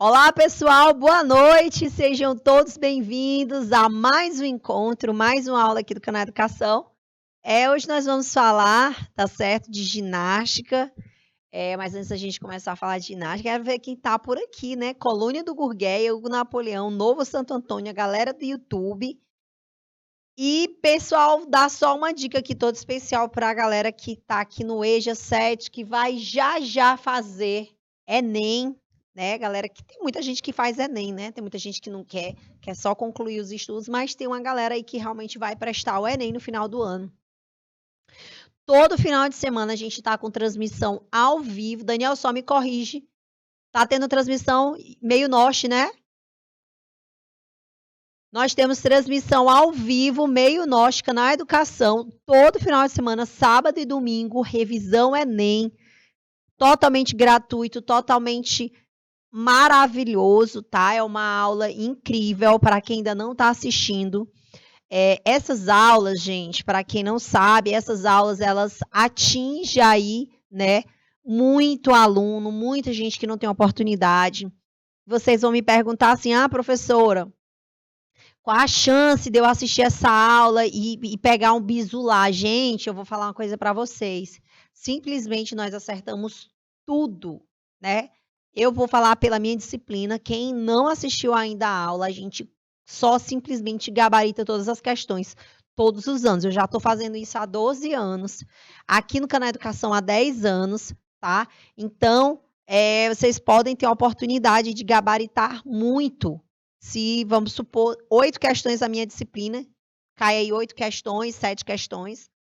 Olá, pessoal, boa noite. Sejam todos bem-vindos a mais um encontro, mais uma aula aqui do canal Educação. Hoje nós vamos falar, tá certo, de ginástica. Mas antes da gente começar a falar de ginástica, quero ver quem tá por aqui, né? Colônia do Gurgueia, Hugo Napoleão, Novo Santo Antônio, a galera do YouTube. E, pessoal, dá só uma dica aqui toda especial para a galera que tá aqui no EJA 7, que vai já fazer Enem, né, galera, que tem muita gente que faz Enem, né, tem muita gente que não quer só concluir os estudos, mas tem uma galera aí que realmente vai prestar o Enem no final do ano. Todo final de semana a gente tá com transmissão ao vivo. Daniel, só me corrige. Tá tendo transmissão meio norte, né? Nós temos transmissão ao vivo, meio norte, canal Educação, todo final de semana, sábado e domingo, revisão Enem, totalmente gratuito, totalmente maravilhoso, tá? É uma aula incrível para quem ainda não está assistindo. Essas aulas, gente, para quem não sabe, essas aulas, elas atingem aí, né, muito aluno, muita gente que não tem oportunidade. Vocês vão me perguntar assim, professora, qual a chance de eu assistir essa aula e pegar um bizu lá? Gente, eu vou falar uma coisa para vocês. Simplesmente nós acertamos tudo, né? Eu vou falar pela minha disciplina. Quem não assistiu ainda a aula, a gente só simplesmente gabarita todas as questões, todos os anos. Eu já estou fazendo isso há 12 anos. Aqui no canal Educação há 10 anos, tá? Então, vocês podem ter a oportunidade de gabaritar muito. Se, vamos supor, 8 questões da minha disciplina, cai aí 8 questões, 7 questões.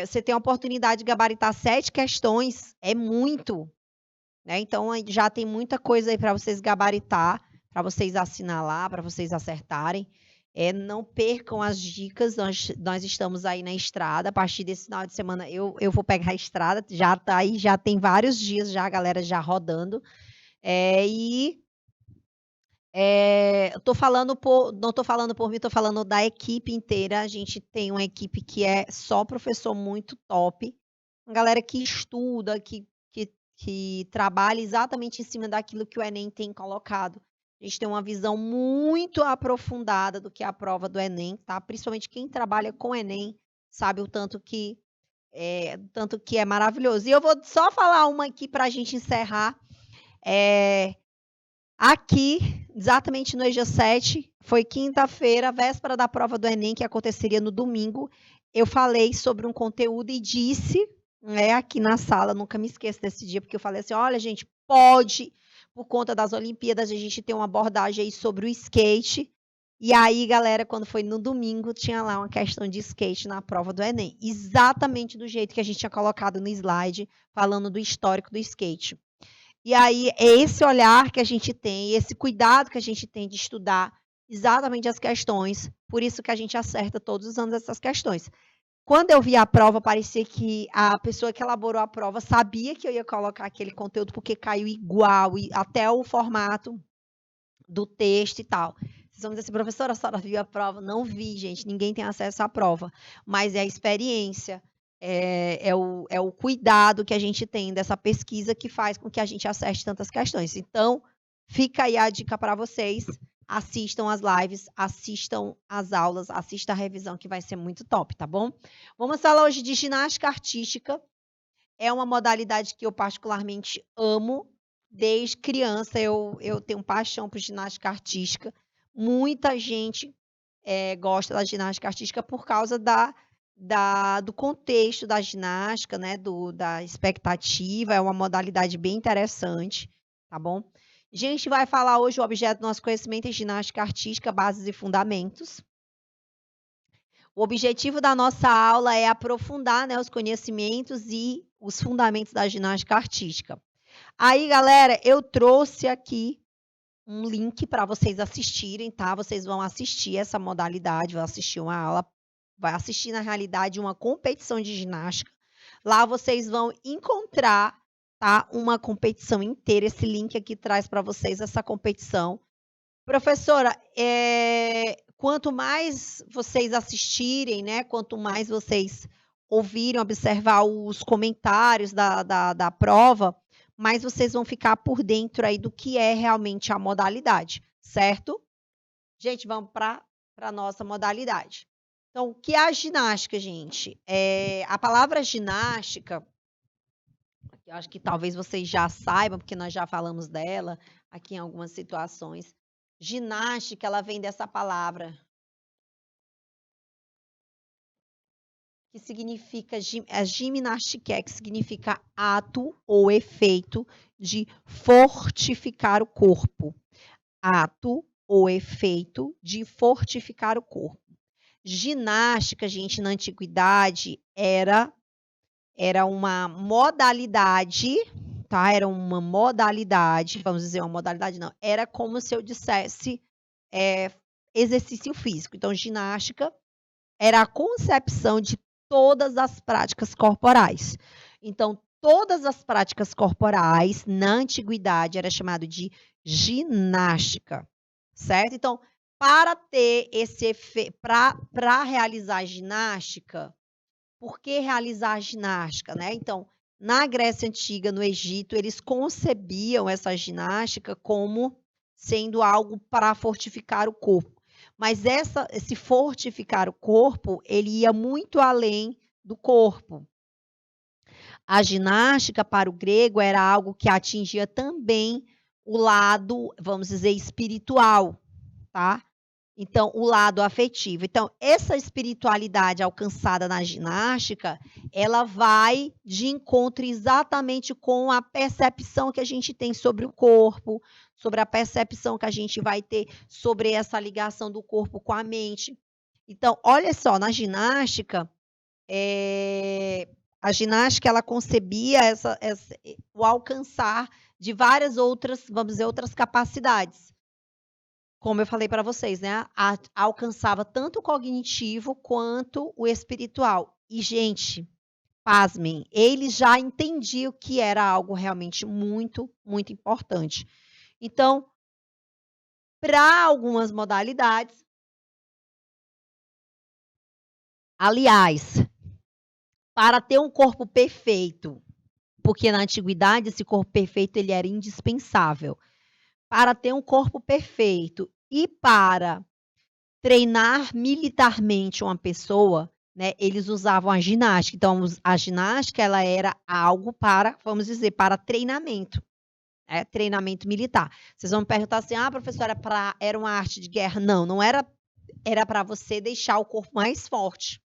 Você tem a oportunidade de gabaritar 7 questões, é muito. Né? Então, já tem muita coisa aí para vocês gabaritar, para vocês assinalar, para vocês acertarem. Não percam as dicas, nós estamos aí na estrada. A partir desse final de semana eu vou pegar a estrada, já tá aí, já tem vários dias já a galera já rodando. Eu tô falando não estou falando por mim, estou falando da equipe inteira. A gente tem uma equipe que é só professor muito top, uma galera que estuda, que trabalha exatamente em cima daquilo que o Enem tem colocado. A gente tem uma visão muito aprofundada do que é a prova do Enem, tá? Principalmente quem trabalha com Enem sabe o tanto que é maravilhoso. E eu vou só falar uma aqui para a gente encerrar. Aqui, exatamente no EJA 7, foi quinta-feira, véspera da prova do Enem, que aconteceria no domingo. Eu falei sobre um conteúdo e disse, aqui na sala, nunca me esqueço desse dia, porque eu falei assim, olha, gente, pode, por conta das Olimpíadas, a gente ter uma abordagem aí sobre o skate. E aí, galera, quando foi no domingo, tinha lá uma questão de skate na prova do Enem. Exatamente do jeito que a gente tinha colocado no slide, falando do histórico do skate. E aí é esse olhar que a gente tem, esse cuidado que a gente tem de estudar exatamente as questões, por isso que a gente acerta todos os anos essas questões. Quando eu vi a prova, parecia que a pessoa que elaborou a prova sabia que eu ia colocar aquele conteúdo, porque caiu igual, e até o formato do texto e tal. Vocês vão dizer assim, professora, a senhora viu a prova? Não vi, gente, ninguém tem acesso à prova, mas é a experiência, é o cuidado que a gente tem dessa pesquisa que faz com que a gente acerte tantas questões. Então, fica aí a dica para vocês, assistam as lives, assistam as aulas, assistam a revisão que vai ser muito top, tá bom? Vamos falar hoje de ginástica artística, é uma modalidade que eu particularmente amo, desde criança eu tenho paixão por ginástica artística, muita gente gosta da ginástica artística por causa do contexto da ginástica, né, da expectativa, é uma modalidade bem interessante, tá bom? A gente vai falar hoje o objeto do nosso conhecimento é ginástica artística, bases e fundamentos. O objetivo da nossa aula é aprofundar, né, os conhecimentos e os fundamentos da ginástica artística. Aí, galera, eu trouxe aqui um link para vocês assistirem, tá? Vocês vão assistir essa modalidade, vão assistir uma aula, vai assistir, na realidade, uma competição de ginástica. Lá vocês vão encontrar, tá, uma competição inteira. Esse link aqui traz para vocês essa competição. Professora, quanto mais vocês assistirem, né, quanto mais vocês ouvirem, observar os comentários da prova, mais vocês vão ficar por dentro aí do que é realmente a modalidade, certo? Gente, vamos para a nossa modalidade. Então, o que é a ginástica, gente? A palavra ginástica, eu acho que talvez vocês já saibam, porque nós já falamos dela aqui em algumas situações. Ginástica, ela vem dessa palavra que significa gimnástica, que significa ato ou efeito de fortificar o corpo. Ato ou efeito de fortificar o corpo. Ginástica, gente, na antiguidade era uma modalidade, tá? Era uma modalidade, vamos dizer uma modalidade não, era como se eu dissesse exercício físico. Então, ginástica era a concepção de todas as práticas corporais. Então, todas as práticas corporais na antiguidade era chamado de ginástica, certo? Então, para ter esse efeito, para realizar ginástica, por que realizar ginástica, né? Então, na Grécia Antiga, no Egito, eles concebiam essa ginástica como sendo algo para fortificar o corpo. Mas esse fortificar o corpo, ele ia muito além do corpo. A ginástica, para o grego, era algo que atingia também o lado, vamos dizer, espiritual, tá? Então, o lado afetivo. Então, essa espiritualidade alcançada na ginástica, ela vai de encontro exatamente com a percepção que a gente tem sobre o corpo, sobre a percepção que a gente vai ter sobre essa ligação do corpo com a mente. Então, olha só, na ginástica, a ginástica, ela concebia o alcançar de várias outras, vamos dizer, outras capacidades. Como eu falei para vocês, né? Alcançava tanto o cognitivo quanto o espiritual. E, gente, pasmem, eles já entendiam que era algo realmente muito, muito importante. Então, para algumas modalidades, aliás, para ter um corpo perfeito, porque na antiguidade esse corpo perfeito ele era indispensável. Para ter um corpo perfeito e para treinar militarmente uma pessoa, né, eles usavam a ginástica. Então, a ginástica ela era algo para, vamos dizer, para treinamento, treinamento militar. Vocês vão me perguntar assim, professora, era uma arte de guerra? Não, não era. Era para você deixar o corpo mais forte,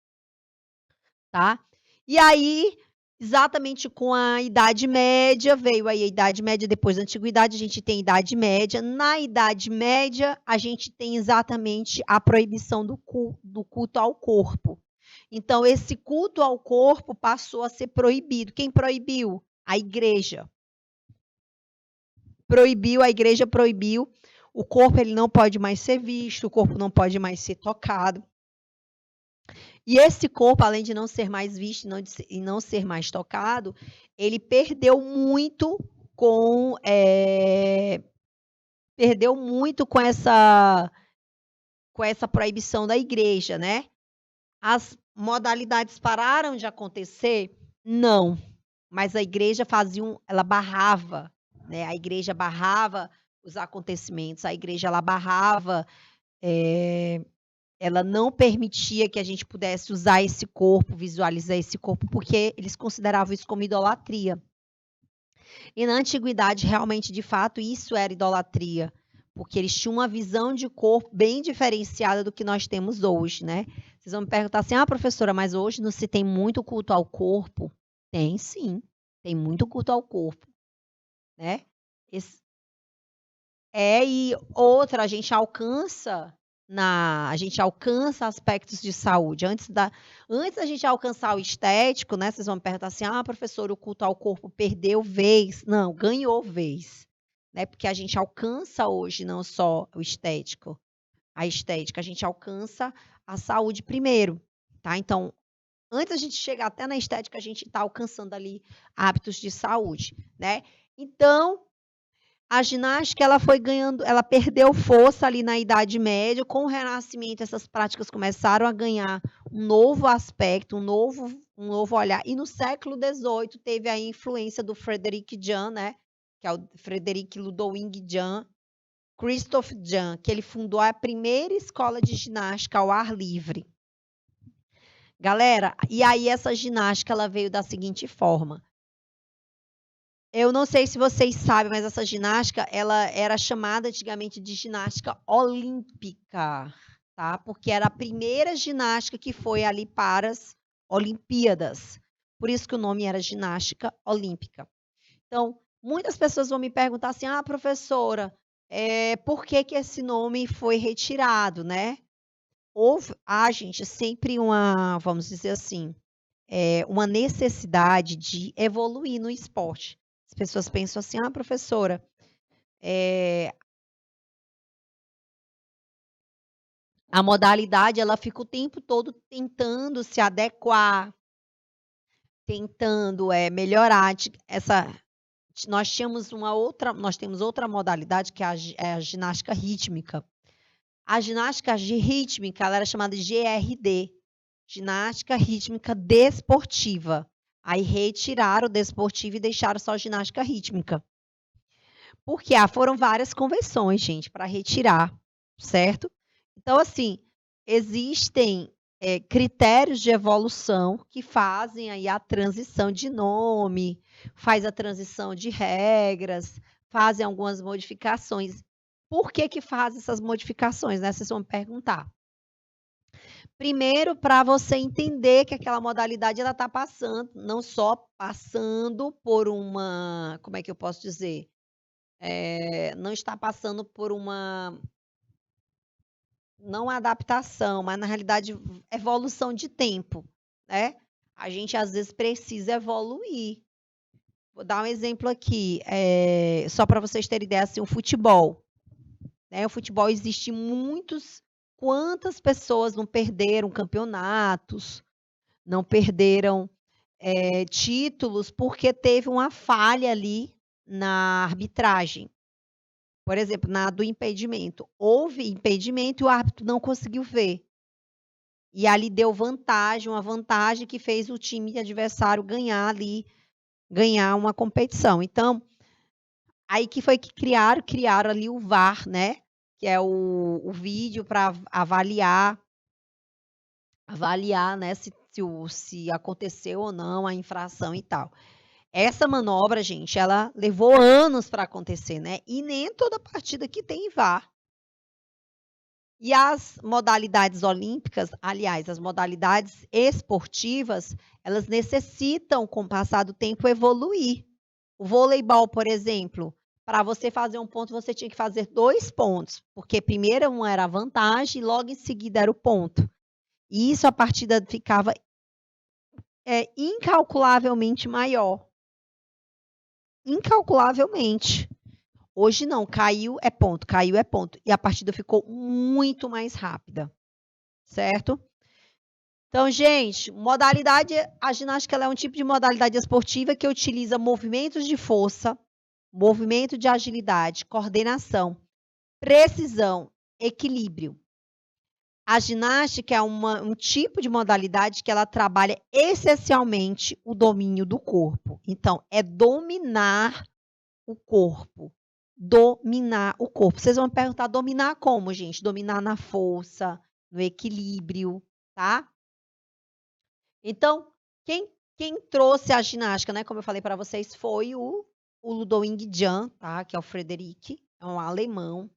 tá? E aí, exatamente com a Idade Média, veio aí a Idade Média, depois da Antiguidade, a gente tem a Idade Média. Na Idade Média, a gente tem exatamente a proibição do culto ao corpo. Então, esse culto ao corpo passou a ser proibido. Quem proibiu? A igreja. A igreja proibiu. O corpo ele não pode mais ser visto, o corpo não pode mais ser tocado. E esse corpo, além de não ser mais visto e não ser mais tocado, ele perdeu muito com essa proibição da igreja, né? As modalidades pararam de acontecer? Não, mas a igreja ela barrava, né? A igreja barrava os acontecimentos, a igreja ela barrava ela não permitia que a gente pudesse usar esse corpo, visualizar esse corpo, porque eles consideravam isso como idolatria. E na antiguidade, realmente, de fato, isso era idolatria, porque eles tinham uma visão de corpo bem diferenciada do que nós temos hoje, né? Vocês vão me perguntar assim, professora, mas hoje não se tem muito culto ao corpo? Tem sim, tem muito culto ao corpo, né? E outra, a gente alcança aspectos de saúde. Antes da gente alcançar o estético, né? Vocês vão me perguntar assim, professor, o culto ao corpo perdeu vez? Não, ganhou vez, né? Porque a gente alcança hoje não só o estético, a estética, a gente alcança a saúde primeiro, tá? Então, antes a gente chegar até na estética, a gente está alcançando ali hábitos de saúde, né? Então, a ginástica ela perdeu força ali na Idade Média. Com o Renascimento, essas práticas começaram a ganhar um novo aspecto, um novo um novo olhar. E no século XVIII teve a influência do Frederic Jan, né? Que é o Frederic Ludwig Jan, Christoph Jan, que ele fundou a primeira escola de ginástica ao ar livre. Galera, e aí essa ginástica ela veio da seguinte forma. Eu não sei se vocês sabem, mas essa ginástica ela era chamada antigamente de ginástica olímpica, tá? Porque era a primeira ginástica que foi ali para as Olimpíadas. Por isso que o nome era ginástica olímpica. Então, muitas pessoas vão me perguntar assim: "Ah, professora, por que que esse nome foi retirado, né?" Gente, sempre vamos dizer assim, uma necessidade de evoluir no esporte. As pessoas pensam assim: "Ah, professora, a modalidade ela fica o tempo todo tentando se adequar, tentando, melhorar nós temos outra modalidade que é a ginástica rítmica. A ginástica rítmica, ela era chamada de GRD, ginástica rítmica desportiva. Aí retiraram o desportivo e deixaram só ginástica rítmica. Porque foram várias convenções, gente, para retirar, certo? Então, assim, existem critérios de evolução que fazem aí a transição de nome, faz a transição de regras, fazem algumas modificações. Por que que faz essas modificações, né? Vocês vão me perguntar. Primeiro, para você entender que aquela modalidade ela está passando, não só passando por uma, como é que eu posso dizer? Não está passando por uma não adaptação, mas na realidade evolução de tempo, né. A gente às vezes precisa evoluir. Vou dar um exemplo aqui, só para vocês terem ideia, assim, o futebol, né, o futebol existe quantas pessoas não perderam campeonatos, não perderam, títulos, porque teve uma falha ali na arbitragem. Por exemplo, na do impedimento. Houve impedimento e o árbitro não conseguiu ver. E ali deu vantagem, uma vantagem que fez o time adversário ganhar uma competição. Então, aí que foi que criaram ali o VAR, né, que é o vídeo para avaliar, né, se aconteceu ou não a infração e tal. Essa manobra, gente, ela levou anos para acontecer, né, e nem toda partida que tem VAR. E as modalidades olímpicas, aliás, as modalidades esportivas, elas necessitam, com o passar do tempo, evoluir. O voleibol, por exemplo, para você fazer um ponto, você tinha que fazer 2 pontos, porque primeiro um era a vantagem e logo em seguida era o ponto. E isso a partida ficava, incalculavelmente maior. Incalculavelmente. Hoje não, caiu é ponto, caiu é ponto. E a partida ficou muito mais rápida, certo? Então, gente, a ginástica ela é um tipo de modalidade esportiva que utiliza movimentos de força, movimento de agilidade, coordenação, precisão, equilíbrio. A ginástica é um tipo de modalidade que ela trabalha essencialmente o domínio do corpo. Então, é dominar o corpo. Dominar o corpo. Vocês vão me perguntar, dominar como, gente? Dominar na força, no equilíbrio, tá? Então, quem trouxe a ginástica, né, como eu falei para vocês, foi o Ludwig Jan, tá? Que é o Frederic, é um alemão.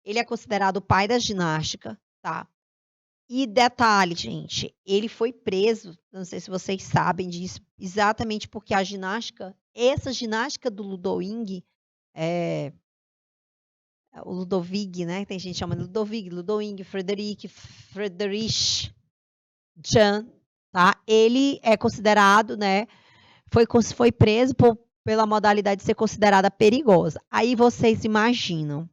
Ele é considerado o pai da ginástica, tá? E detalhe, gente, ele foi preso, não sei se vocês sabem disso, exatamente porque essa ginástica do Ludwig, o Ludwig, né, tem gente que chama de Ludwig, Friedrich Jan, tá? Ele é considerado, né, foi preso pela modalidade de ser considerada perigosa. Aí vocês imaginam,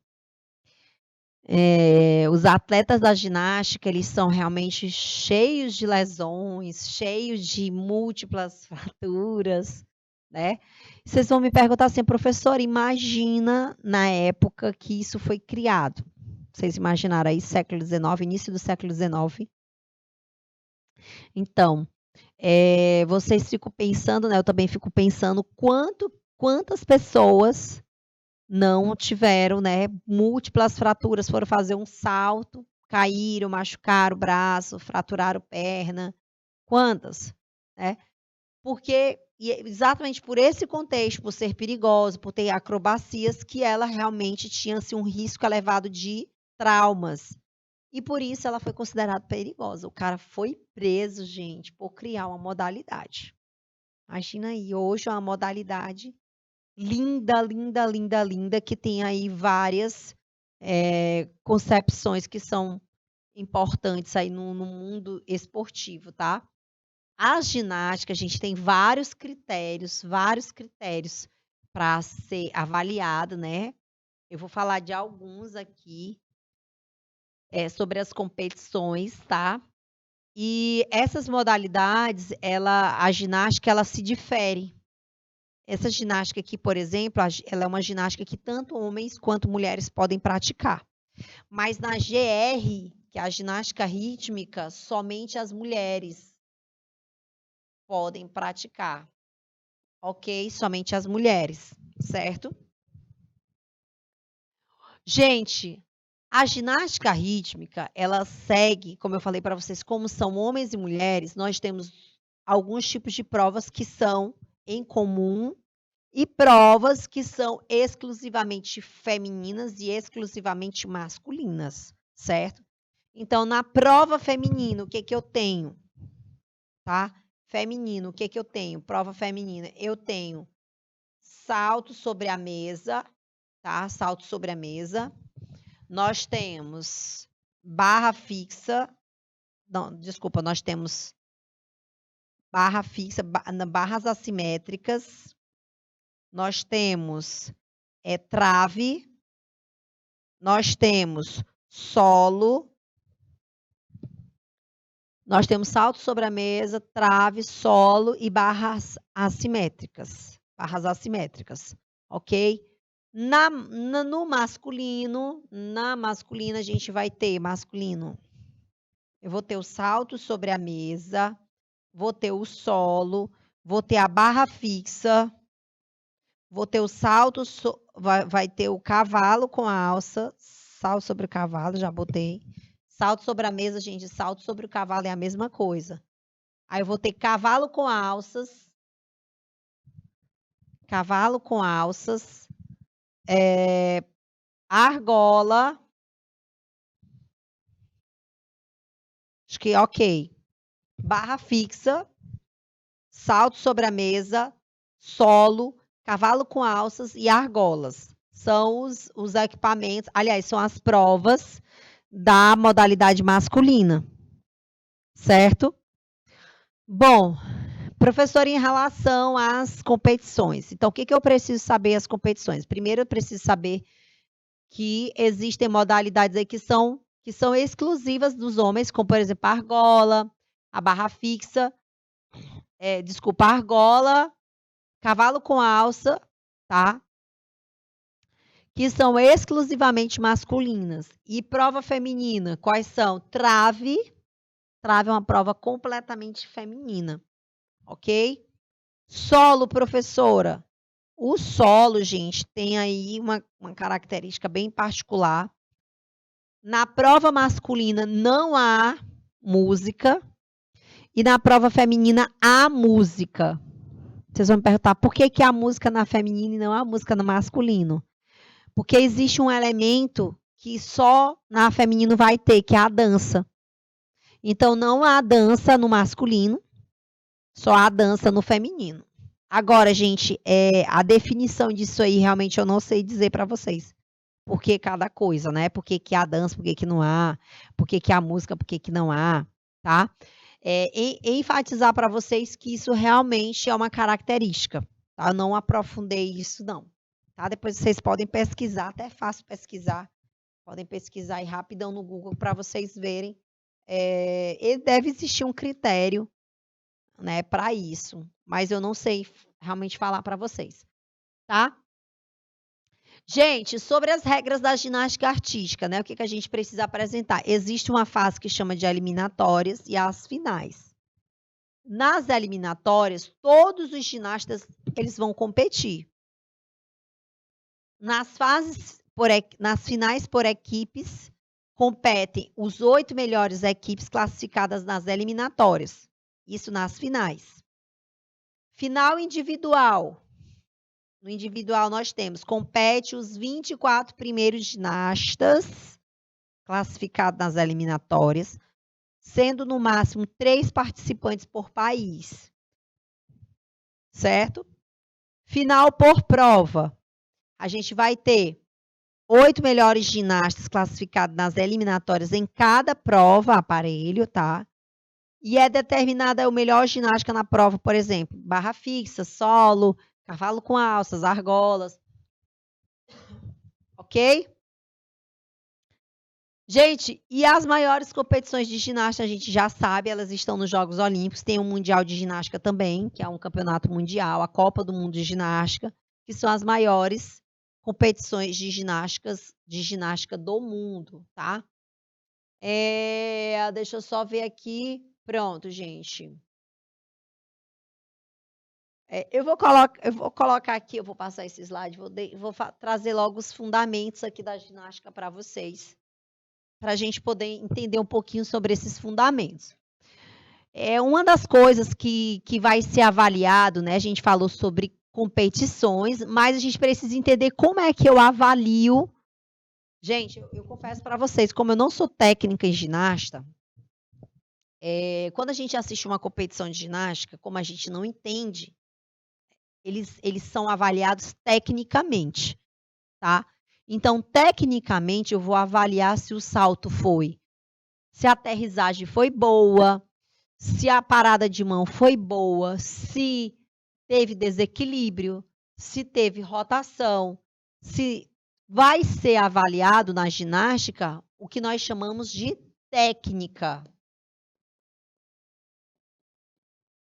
os atletas da ginástica, eles são realmente cheios de lesões, cheios de múltiplas fraturas, né. Vocês vão me perguntar assim: "Professora, imagina na época que isso foi criado". Vocês imaginaram aí século XIX, início do século XIX? Então, Vocês ficam pensando, né? Eu também fico pensando quantas pessoas não tiveram, né? Múltiplas fraturas, foram fazer um salto, caíram, machucaram o braço, fraturaram perna. Quantas, né? Porque exatamente por esse contexto, por ser perigoso, por ter acrobacias, que ela realmente tinha assim, um risco elevado de traumas. E por isso ela foi considerada perigosa. O cara foi preso, gente, por criar uma modalidade. Imagina aí, hoje é uma modalidade linda, linda, linda, linda, que tem aí várias concepções que são importantes aí no mundo esportivo, tá? A ginástica, a gente tem vários critérios para ser avaliado, né? Eu vou falar de alguns aqui sobre as competições, tá? E essas modalidades, a ginástica, ela se difere. Essa ginástica aqui, por exemplo, ela é uma ginástica que tanto homens quanto mulheres podem praticar. Mas na GR, que é a ginástica rítmica, somente as mulheres podem praticar. Ok? Somente as mulheres, certo? Gente, a ginástica rítmica, ela segue, como eu falei para vocês, como são homens e mulheres, nós temos alguns tipos de provas que são em comum e provas que são exclusivamente femininas e exclusivamente masculinas, certo? Então, na prova feminina, o que que eu tenho? Tá? Feminino, o que que eu tenho? Prova feminina, eu tenho salto sobre a mesa, tá? Salto sobre a mesa. Nós temos barra fixa. Não, desculpa, nós temos barra fixa, barras assimétricas. Nós temos trave. Nós temos solo. Nós temos salto sobre a mesa, trave, solo e barras assimétricas. Barras assimétricas, ok? No masculino, na masculina, a gente vai ter masculino. Eu vou ter o salto sobre a mesa, vou ter o solo, vou ter a barra fixa, vou ter o salto, vai ter o cavalo com a alça, salto sobre o cavalo, já botei. Salto sobre a mesa, gente, salto sobre o cavalo é a mesma coisa. Aí eu vou ter cavalo com alças, argola, acho que ok. Barra fixa, salto sobre a mesa, solo, cavalo com alças e argolas. São os equipamentos, aliás, são as provas da modalidade masculina, certo? Bom, professor, em relação às competições. Então, o que eu preciso saber as competições? Primeiro, eu preciso saber que existem modalidades aí que são exclusivas dos homens, como, por exemplo, a argola, a barra fixa, a argola, cavalo com alça, tá? Que são exclusivamente masculinas. E prova feminina, quais são? Trave. Trave é uma prova completamente feminina, ok? Solo, professora. O solo, gente, tem aí uma característica bem particular. Na prova masculina não há música e na prova feminina há música. Vocês vão me perguntar por que há música na feminina e não há música no masculino? Porque existe um elemento que só na feminino vai ter, que é a dança. Então não há dança no masculino, só há dança no feminino. Agora, gente, a definição disso aí realmente eu não sei dizer para vocês. Por que cada coisa, né? Por que há dança, por que não há? Por que há música, por que não há? Tá? Enfatizar para vocês que isso realmente é uma característica. Tá? Eu não aprofundei isso, não. Tá? Depois vocês podem pesquisar, até é fácil pesquisar. Podem pesquisar aí rapidão no Google para vocês verem. Deve existir um critério, né, para isso, mas eu não sei realmente falar para vocês, tá? Gente, sobre as regras da ginástica artística, né? O que a gente precisa apresentar? Existe uma fase que chama de eliminatórias e as finais. Nas eliminatórias, todos os ginastas eles vão competir. Nas finais por equipes, competem os 8 melhores equipes classificadas nas eliminatórias. Isso nas finais. Final individual. No individual, nós compete os 24 primeiros ginastas classificados nas eliminatórias, sendo no máximo 3 participantes por país. Certo? Final por prova. A gente vai ter 8 melhores ginastas classificados nas eliminatórias em cada prova, aparelho, tá? E é determinada o melhor ginástica na prova, por exemplo, barra fixa, solo, cavalo com alças, argolas. Ok? Gente, e as maiores competições de ginástica, a gente já sabe, elas estão nos Jogos Olímpicos. Tem o Mundial de Ginástica também, que é um campeonato mundial, a Copa do Mundo de Ginástica, que são as maiores competições de ginástica do mundo, tá? Deixa eu só ver aqui. Pronto, gente. Eu vou colocar aqui, eu vou passar esse slide, vou trazer logo os fundamentos aqui da ginástica para vocês, para a gente poder entender um pouquinho sobre esses fundamentos. Uma das coisas que vai ser avaliado, né? A gente falou sobre competições, mas a gente precisa entender como é que eu avalio. Gente, eu confesso para vocês, como eu não sou técnica em ginasta, quando a gente assiste uma competição de ginástica, como a gente não entende, eles são avaliados tecnicamente, tá? Então, tecnicamente, eu vou avaliar se o salto se a aterrissagem foi boa, se a parada de mão foi boa, se teve desequilíbrio, se teve rotação, se vai ser avaliado na ginástica o que nós chamamos de técnica.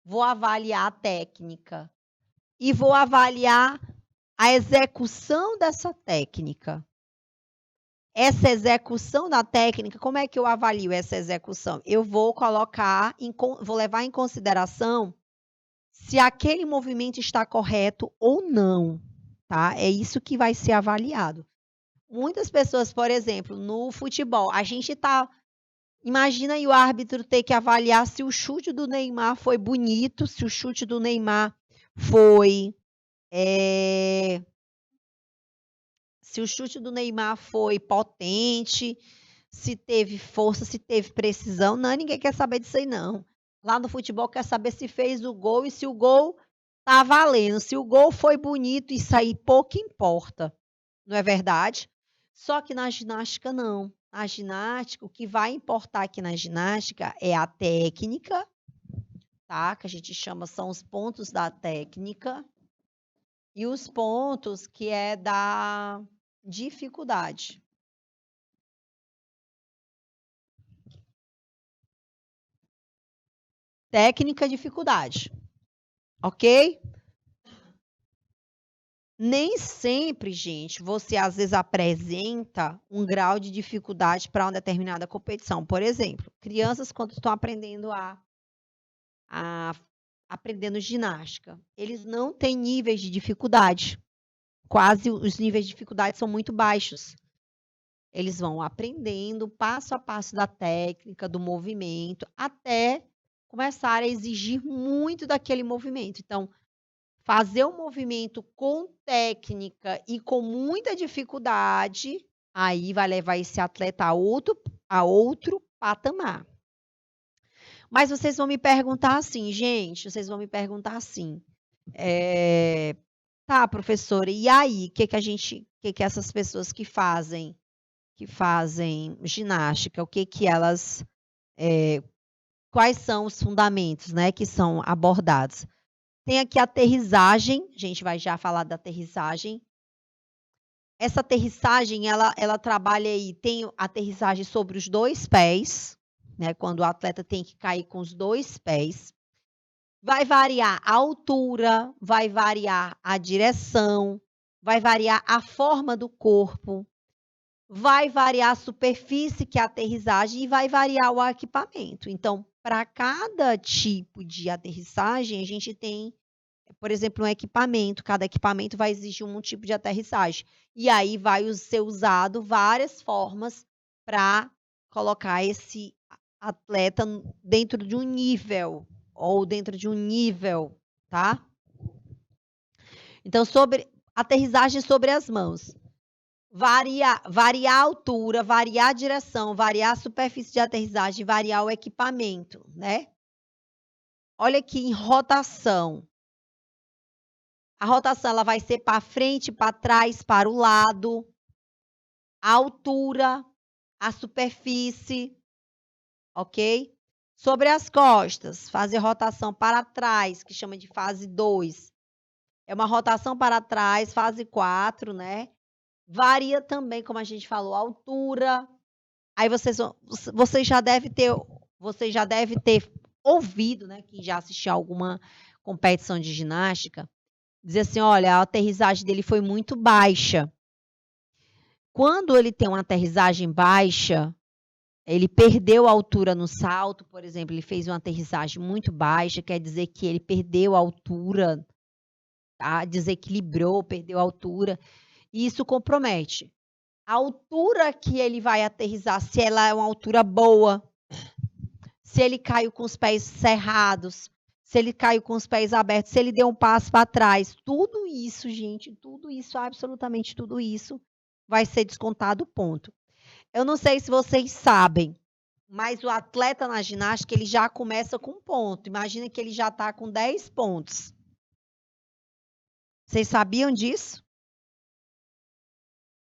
Vou avaliar a técnica e vou avaliar a execução dessa técnica. Essa execução da técnica, como é que eu avalio essa execução? Eu vou vou levar em consideração se aquele movimento está correto ou não, tá? É isso que vai ser avaliado. Muitas pessoas, por exemplo, no futebol, imagina aí o árbitro ter que avaliar se o chute do Neymar foi bonito, se o chute do Neymar foi se o chute do Neymar foi potente, se teve força, se teve precisão. Não, ninguém quer saber disso aí, não. Lá no futebol quer saber se fez o gol e se o gol tá valendo. Se o gol foi bonito, isso aí pouco importa. Não é verdade? Só que na ginástica, não. Na ginástica, o que vai importar aqui na ginástica é a técnica, tá? Que a gente chama, são os pontos da técnica. E os pontos que é da dificuldade. Técnica, dificuldade. Ok? Nem sempre, gente, você às vezes apresenta um grau de dificuldade para uma determinada competição. Por exemplo, crianças quando estão aprendendo aprendendo ginástica, eles não têm níveis de dificuldade. Quase os níveis de dificuldade são muito baixos. Eles vão aprendendo passo a passo da técnica, do movimento, até começar a exigir muito daquele movimento. Então, fazer um movimento com técnica e com muita dificuldade, aí vai levar esse atleta a outro patamar. Mas vocês vão me perguntar assim, gente, tá, professora, e aí, que essas pessoas que fazem ginástica, quais são os fundamentos, né, que são abordados? Tem aqui a aterrissagem, a gente vai já falar da aterrissagem. Essa aterrissagem, ela trabalha aí, tem aterrissagem sobre os 2 pés, né, quando o atleta tem que cair com os 2 pés. Vai variar a altura, vai variar a direção, vai variar a forma do corpo. vai variar a superfície, que é a aterrissagem, e vai variar o equipamento. Então, para cada tipo de aterrissagem, a gente tem, por exemplo, um equipamento. Cada equipamento vai exigir um tipo de aterrissagem. E aí vai ser usado várias formas para colocar esse atleta dentro de um nível, ou dentro de um nível, tá? Então, sobre aterrissagem sobre as mãos. Variar a altura, variar a direção, variar a superfície de aterrissagem, variar o equipamento, né? Olha aqui em rotação. A rotação ela vai ser para frente, para trás, para o lado. A altura, a superfície, ok? Sobre as costas, fazer rotação para trás, que chama de fase 2. É uma rotação para trás, fase 4, né? Varia também, como a gente falou, a altura. Aí você já deve ter ouvido, né, quem já assistiu a alguma competição de ginástica, dizer assim: olha, a aterrissagem dele foi muito baixa. Quando ele tem uma aterrissagem baixa, ele perdeu a altura no salto, por exemplo, ele fez uma aterrissagem muito baixa, quer dizer que ele perdeu a altura, tá? Desequilibrou, perdeu a altura, e isso compromete. A altura que ele vai aterrissar, se ela é uma altura boa, se ele caiu com os pés cerrados, se ele caiu com os pés abertos, se ele deu um passo para trás, tudo isso, gente, tudo isso, absolutamente tudo isso, vai ser descontado ponto. Eu não sei se vocês sabem, mas o atleta na ginástica, ele já começa com ponto. Imagina que ele já está com 10 pontos. Vocês sabiam disso?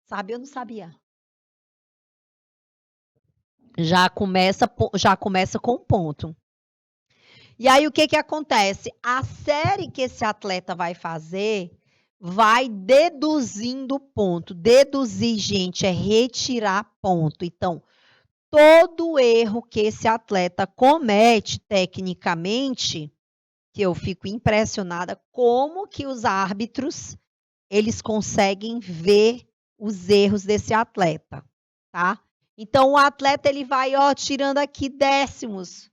Sabia ou não sabia? Já começa com ponto. E aí, o que acontece? A série que esse atleta vai fazer vai deduzindo ponto. Deduzir, gente, é retirar ponto. Então, todo erro que esse atleta comete tecnicamente, que eu fico impressionada como que os árbitros, eles conseguem ver os erros desse atleta, tá? Então, o atleta, ele vai, ó, tirando aqui décimos.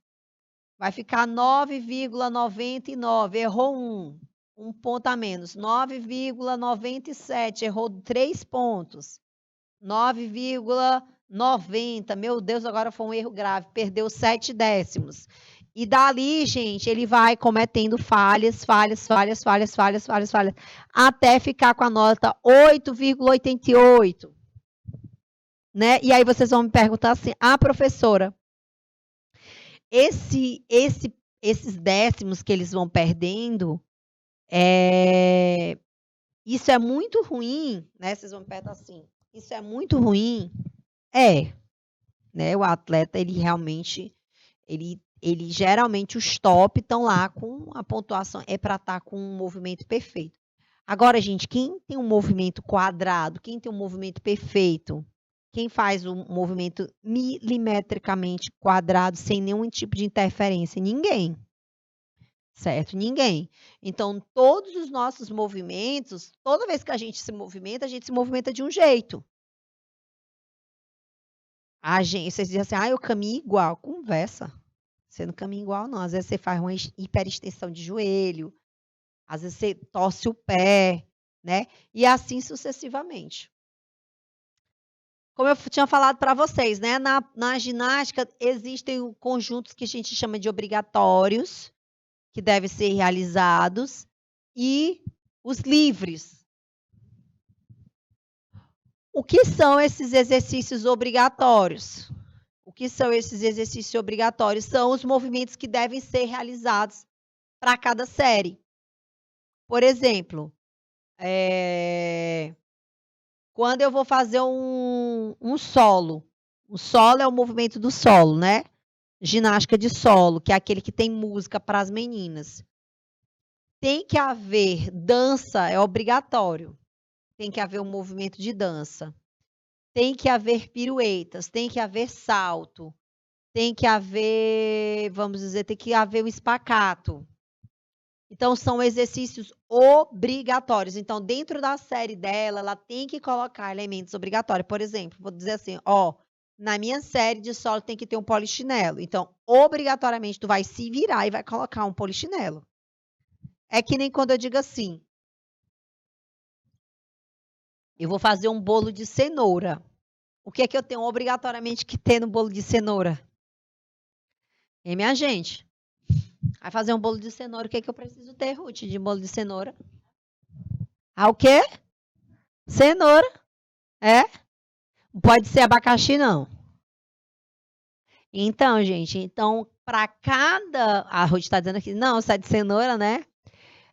Vai ficar 9,99, errou 1 ponto a menos. 9,97, errou 3 pontos. 9,90, meu Deus, agora foi um erro grave, perdeu 7 décimos. E dali, gente, ele vai cometendo falhas, até ficar com a nota 8,88. Né? E aí vocês vão me perguntar assim: ah, professora, esses décimos que eles vão perdendo, isso é muito ruim, né? Vocês vão me perguntar assim: isso é muito ruim? É, né? O atleta, ele realmente, ele geralmente os top estão lá com a pontuação, é para estar com um movimento perfeito. Agora, gente, quem tem um movimento quadrado, quem tem um movimento perfeito, quem faz um movimento milimetricamente quadrado, sem nenhum tipo de interferência? Ninguém. Certo? Ninguém. Então, todos os nossos movimentos, toda vez que a gente se movimenta de um jeito. Vocês dizem assim: ah, eu caminho igual. Conversa. Você não caminha igual, não. Às vezes você faz uma hiperextensão de joelho, às vezes você torce o pé, né? E assim sucessivamente. Como eu tinha falado para vocês, né? Na ginástica existem conjuntos que a gente chama de obrigatórios, que devem ser realizados, e os livres. O que são esses exercícios obrigatórios? O que são esses exercícios obrigatórios? São os movimentos que devem ser realizados para cada série. Por exemplo, quando eu vou fazer um solo, o solo é o movimento do solo, né? Ginástica de solo, que é aquele que tem música para as meninas. Tem que haver dança, é obrigatório. Tem que haver um movimento de dança. Tem que haver piruetas, tem que haver salto, tem que haver, vamos dizer, tem que haver um espaccato. Então, são exercícios obrigatórios. Então, dentro da série dela, ela tem que colocar elementos obrigatórios. Por exemplo, vou dizer assim, ó, na minha série de solo tem que ter um polichinelo. Então, obrigatoriamente, tu vai se virar e vai colocar um polichinelo. É que nem quando eu digo assim, eu vou fazer um bolo de cenoura. O que é que eu tenho obrigatoriamente que ter no bolo de cenoura? E minha gente, vai fazer um bolo de cenoura, o que é que eu preciso ter, Ruth, de bolo de cenoura? Ah, o quê? Cenoura, é? Não pode ser abacaxi, não. Então, gente, então, para cada... A Ruth está dizendo aqui, não, isso é de cenoura, né?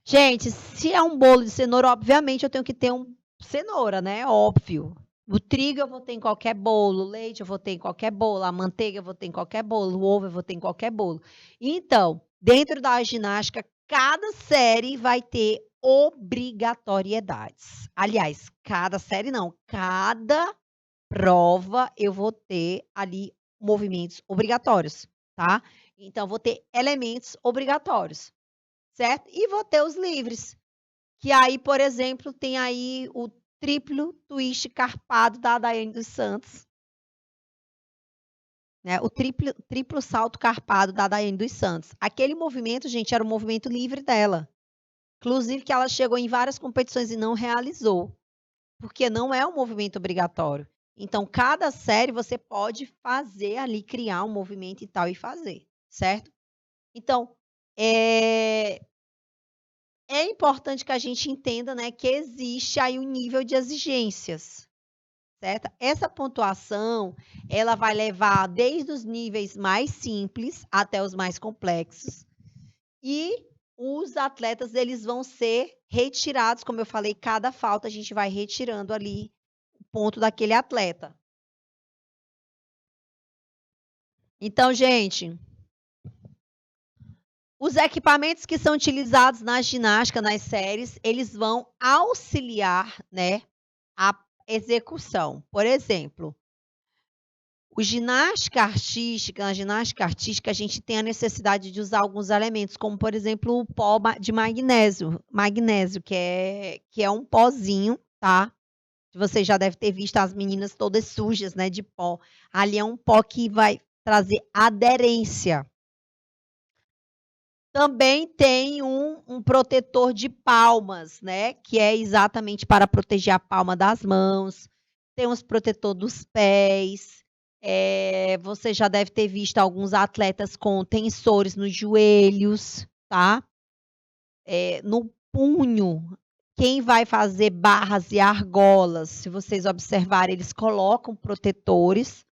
Gente, se é um bolo de cenoura, obviamente eu tenho que ter um cenoura, né? Óbvio. O trigo eu vou ter em qualquer bolo, o leite eu vou ter em qualquer bolo, a manteiga eu vou ter em qualquer bolo, o ovo eu vou ter em qualquer bolo. Então, dentro da ginástica, cada série vai ter obrigatoriedades. Aliás, cada série não, cada prova eu vou ter ali movimentos obrigatórios, tá? Então, vou ter elementos obrigatórios, certo? E vou ter os livres, que aí, por exemplo, tem aí o triplo twist carpado da Daiane dos Santos, né? O triplo salto carpado da Daiane dos Santos. Aquele movimento, gente, era o movimento livre dela. Inclusive que ela chegou em várias competições e não realizou, porque não é um movimento obrigatório. Então, cada série você pode fazer ali, criar um movimento e tal e fazer, certo? Então, é importante que a gente entenda, né, que existe aí um nível de exigências, certo? Essa pontuação, ela vai levar desde os níveis mais simples até os mais complexos. E os atletas, eles vão ser retirados, como eu falei, cada falta a gente vai retirando ali o ponto daquele atleta. Então, gente, os equipamentos que são utilizados na ginástica, nas séries, eles vão auxiliar, né, a execução. Por exemplo, na ginástica artística, a gente tem a necessidade de usar alguns elementos, como, por exemplo, o pó de magnésio, que é um pozinho, tá? Você já deve ter visto as meninas todas sujas, né, de pó. Ali é um pó que vai trazer aderência. Também tem um protetor de palmas, né, que é exatamente para proteger a palma das mãos. Tem uns protetor dos pés. Você já deve ter visto alguns atletas com tensores nos joelhos, tá? No punho, quem vai fazer barras e argolas, se vocês observarem, eles colocam protetores,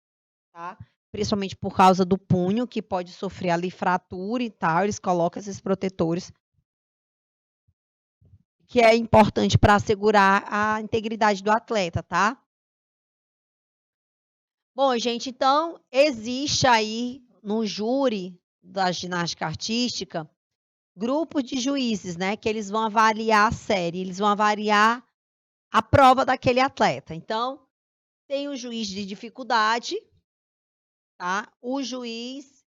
tá? Principalmente por causa do punho, que pode sofrer ali fratura e tal, eles colocam esses protetores, que é importante para assegurar a integridade do atleta, tá? Bom, gente, então existe aí no júri da ginástica artística grupos de juízes, né, que eles vão avaliar a série, eles vão avaliar a prova daquele atleta. Então, tem o juiz de dificuldade, tá? O juiz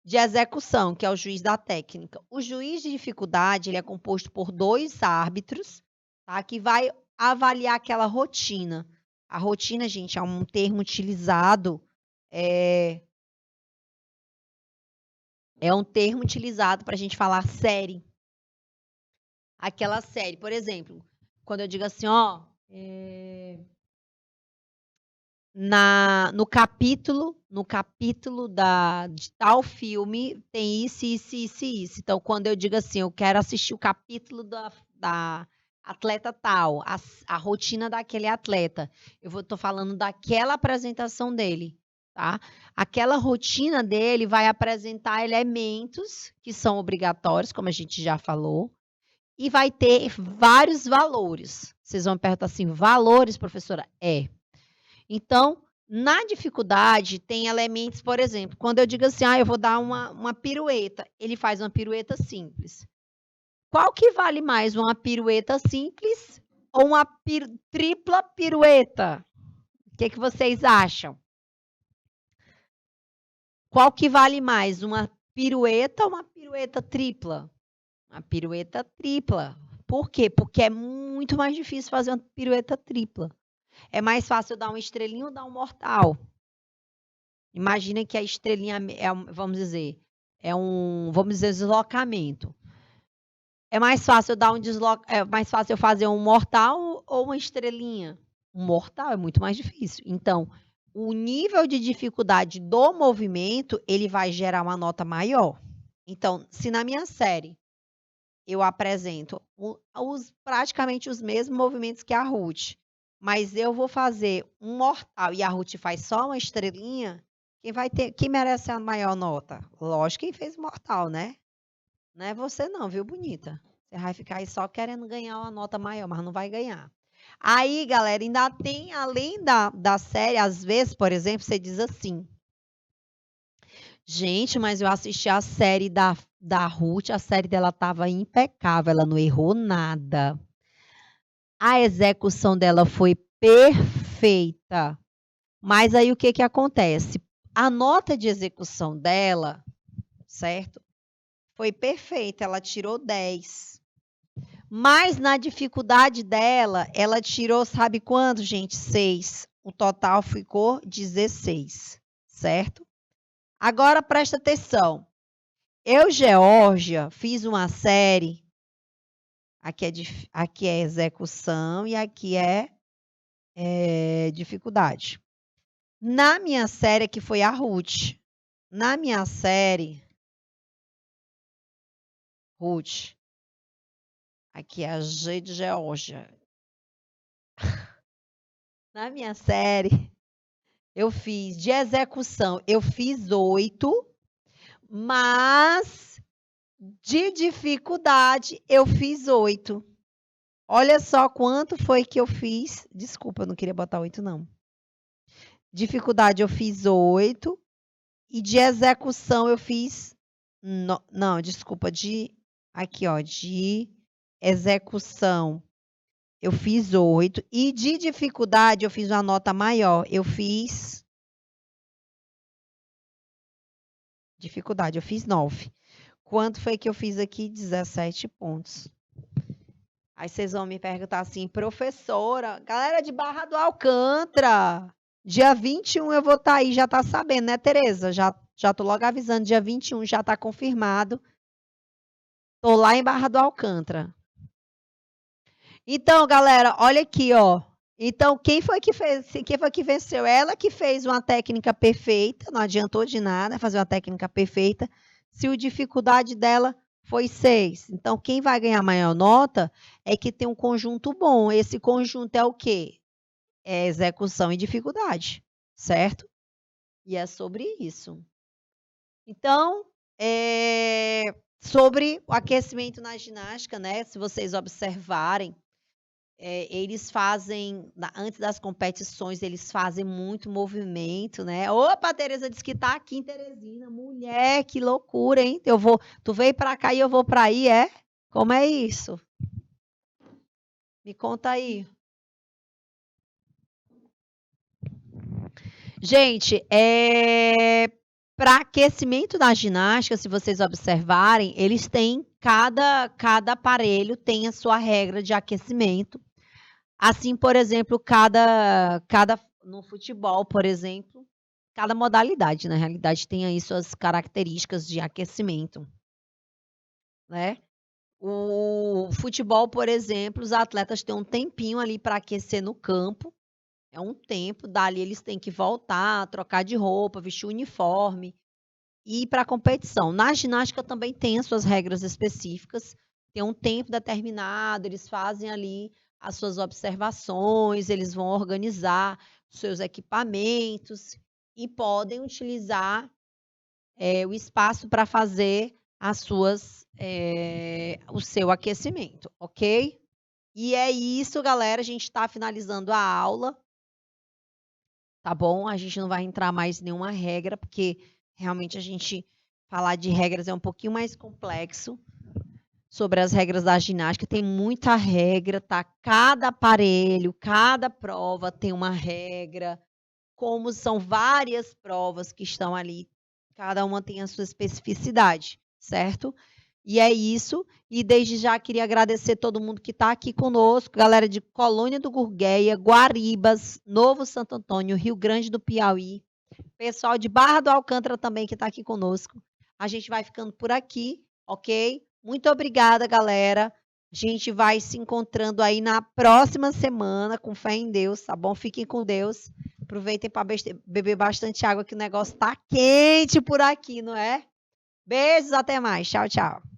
de execução, que é o juiz da técnica. O juiz de dificuldade, ele é composto por 2 árbitros, tá? Que vai avaliar aquela rotina. A rotina, gente, é um termo utilizado, é um termo utilizado para a gente falar série. Aquela série, por exemplo, quando eu digo assim, ó, no capítulo de tal filme tem isso, isso, isso e isso. Então, quando eu digo assim, eu quero assistir o capítulo da atleta tal, a rotina daquele atleta, tô falando daquela apresentação dele, tá? Aquela rotina dele vai apresentar elementos que são obrigatórios, como a gente já falou, e vai ter vários valores. Vocês vão me perguntar assim, valores, professora? Então, na dificuldade, tem elementos, por exemplo, quando eu digo assim, eu vou dar uma pirueta, ele faz uma pirueta simples. Qual que vale mais, uma pirueta simples ou uma tripla pirueta? O que vocês acham? Qual que vale mais, uma pirueta ou uma pirueta tripla? A pirueta tripla. Por quê? Porque é muito mais difícil fazer uma pirueta tripla. É mais fácil dar uma estrelinha ou dar um mortal. Imagina que a estrelinha vamos dizer, deslocamento. É mais fácil eu fazer um mortal ou uma estrelinha? Um mortal é muito mais difícil. Então, o nível de dificuldade do movimento, ele vai gerar uma nota maior. Então, se na minha série eu apresento praticamente os mesmos movimentos que a Ruth, mas eu vou fazer um mortal e a Ruth faz só uma estrelinha, quem merece a maior nota? Lógico, quem fez o mortal, né? Não é você não, viu, bonita? Você vai ficar aí só querendo ganhar uma nota maior, mas não vai ganhar. Aí, galera, ainda tem, além da série, às vezes, por exemplo, você diz assim: gente, mas eu assisti a série da Ruth, a série dela estava impecável, ela não errou nada. A execução dela foi perfeita. Mas aí o que que acontece? A nota de execução dela, certo? Foi perfeita, ela tirou 10. Mas na dificuldade dela, ela tirou, sabe quanto, gente? 6. O total ficou 16, certo? Agora presta atenção. Eu, Geórgia, fiz uma série. Aqui é execução e aqui é dificuldade. Na minha série, que foi a Ruth. Na minha série, Ruth. Aqui é a G de Geórgia. Na minha série, eu fiz de execução, eu fiz 8, mas de dificuldade eu fiz 8. Olha só quanto foi que eu fiz. Desculpa, eu não queria botar 8, não. Dificuldade eu fiz 8 e de execução eu fiz... Não, desculpa, aqui, ó, de execução eu fiz 8 e de dificuldade eu fiz uma nota maior. Eu fiz... Dificuldade, eu fiz 9. Quanto foi que eu fiz aqui? 17 pontos. Aí vocês vão me perguntar assim, professora, galera de Barra do Alcântara, dia 21 eu vou estar aí, já tá sabendo, né, Tereza? Já tô logo avisando, dia 21 já tá confirmado. Tô lá em Barra do Alcântara. Então, galera, olha aqui, ó. Então, quem foi que venceu? Ela que fez uma técnica perfeita, não adiantou de nada fazer uma técnica perfeita, se a dificuldade dela foi 6. Então, quem vai ganhar a maior nota é que tem um conjunto bom. Esse conjunto é o quê? É execução e dificuldade, certo? E é sobre isso. Então, sobre o aquecimento na ginástica, né? Se vocês observarem, eles fazem, antes das competições, eles fazem muito movimento, né? Opa, a Tereza disse que tá aqui em Teresina. Mulher, que loucura, hein? Tu veio para cá e eu vou para aí, é? Como é isso? Me conta aí. Gente, para aquecimento da ginástica, se vocês observarem, eles têm, cada aparelho tem a sua regra de aquecimento. Assim, por exemplo, no futebol, por exemplo, cada modalidade, na realidade, tem aí suas características de aquecimento, né? O futebol, por exemplo, os atletas têm um tempinho ali para aquecer no campo, é um tempo, dali eles têm que voltar, trocar de roupa, vestir o uniforme e ir para a competição. Na ginástica também tem as suas regras específicas, tem um tempo determinado, eles fazem ali as suas observações, eles vão organizar os seus equipamentos e podem utilizar o espaço para fazer o seu aquecimento, ok? E é isso, galera, a gente está finalizando a aula, tá bom? A gente não vai entrar mais em nenhuma regra, porque realmente a gente falar de regras é um pouquinho mais complexo. Sobre as regras da ginástica, tem muita regra, tá? Cada aparelho, cada prova tem uma regra. Como são várias provas que estão ali, cada uma tem a sua especificidade, certo? E é isso. E desde já queria agradecer todo mundo que está aqui conosco, galera de Colônia do Gurgueia, Guaribas, Novo Santo Antônio, Rio Grande do Piauí, pessoal de Barra do Alcântara também que está aqui conosco. A gente vai ficando por aqui, ok? Muito obrigada, galera. A gente vai se encontrando aí na próxima semana, com fé em Deus, tá bom? Fiquem com Deus. Aproveitem para beber bastante água, que o negócio tá quente por aqui, não é? Beijos, até mais. Tchau, tchau.